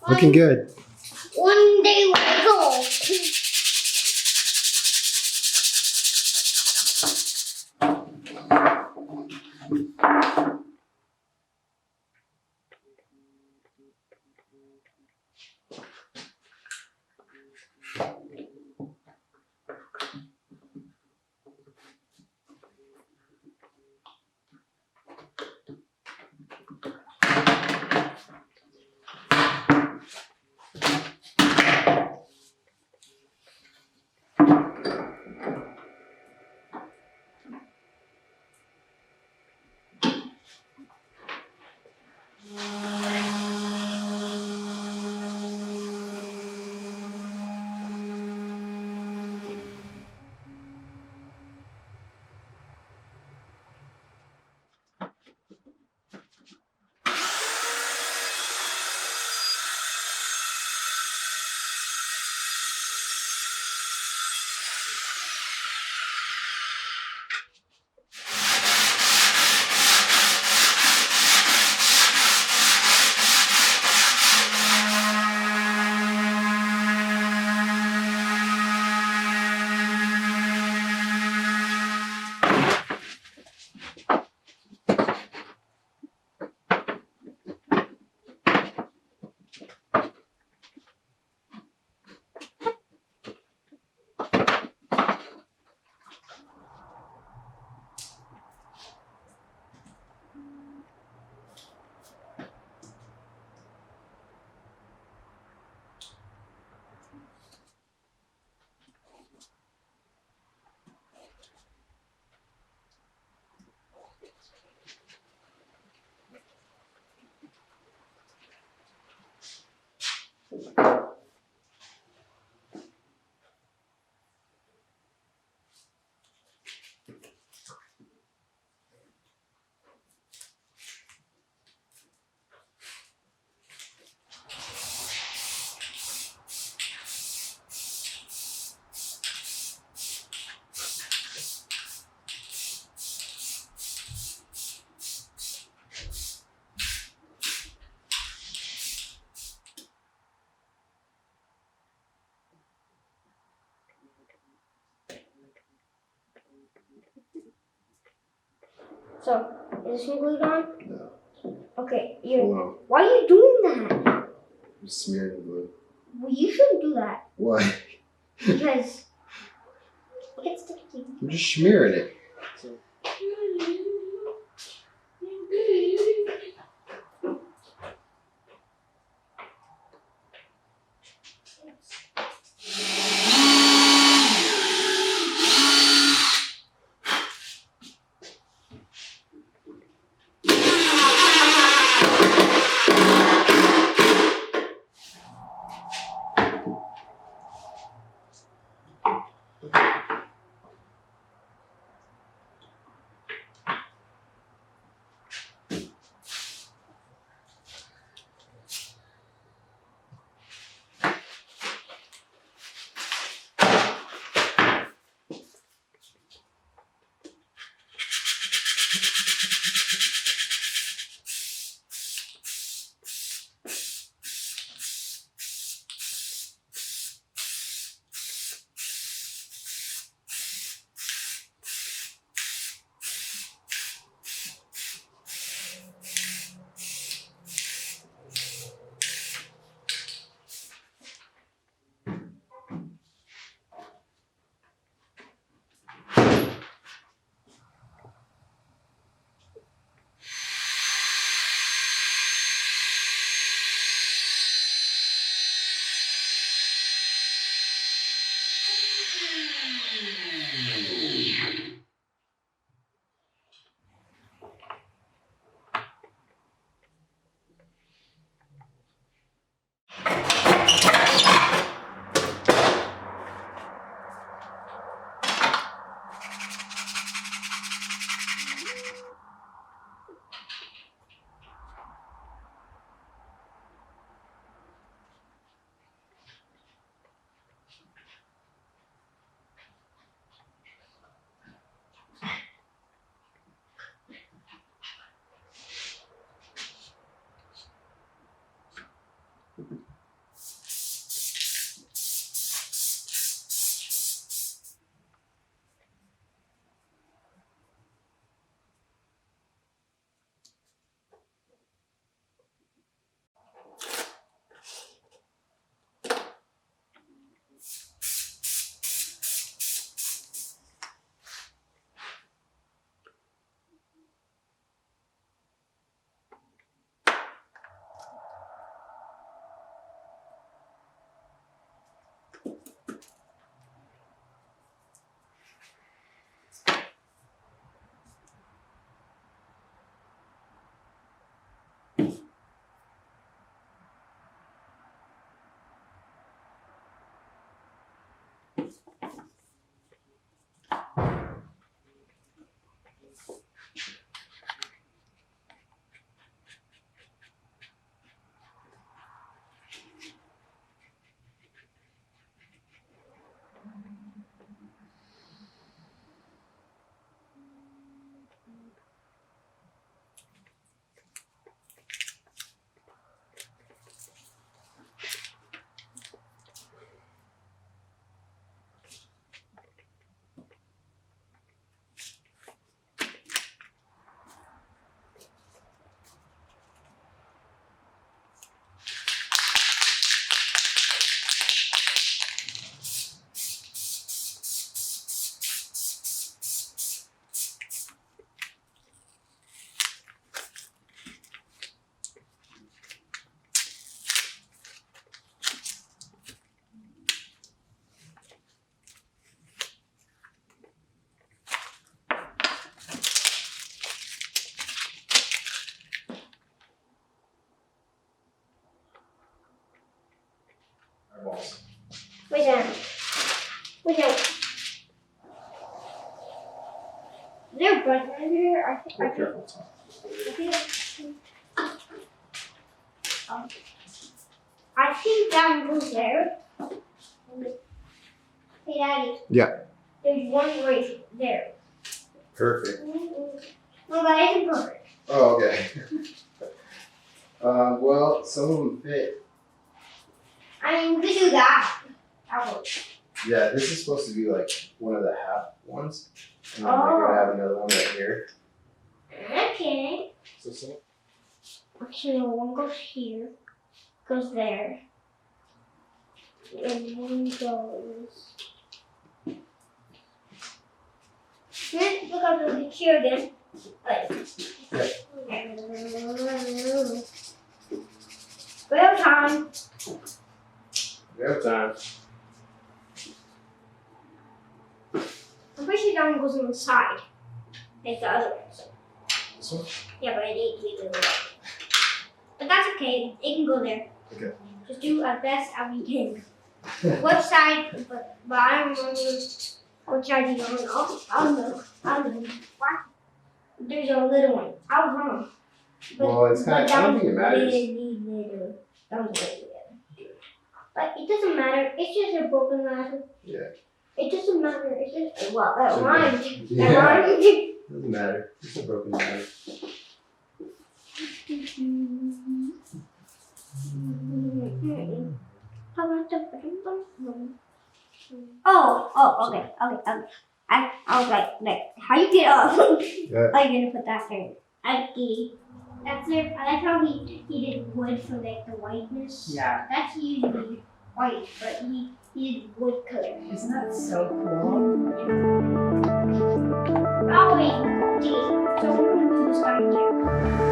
Looking good. One day when I go. So, is this one glued on? No. Okay, Hold on. why are you doing that? I'm smearing the glue. Well, you shouldn't do that. Why? Because it gets sticky. I'm just smearing it. Eyeballs. Wait down. Wait down. Is there a button right here? I think. Careful, Tom. I think that one goes there. Hey, Daddy. Yeah. There's one right there. Perfect. No, that isn't perfect. Oh, okay. Well, some of them fit. I mean, we could do that. That works. Yeah, this is supposed to be like one of the half ones. And then we're gonna have another one right here. Okay. So. Actually, one goes here, goes there, and one goes. Then look up the here again. Like. We have time. We have time. I'm pretty sure that one goes on the side, like the other ones. This one? Yeah, but I didn't keep it. But that's okay. It can go there. Okay. Just do our best as we can. What side? But I don't remember what side you on. I'll know. What? There's a little one. I was wrong. Well, it's kind of. I don't think it matters. Really little. That was really together. But it doesn't matter. It's just a broken ladder. Yeah. It doesn't matter. It's just well, that rhymed. Yeah. That rhymed. Doesn't matter. It's a broken ladder. Okay. I was like, how you get up? Yeah. How you gonna put that there? Okay. That's it. I like how he did wood for like the whiteness. Yeah. That's usually white, but he did wood color. Isn't that so cool? Oh wait, geez. So we're gonna move this back here.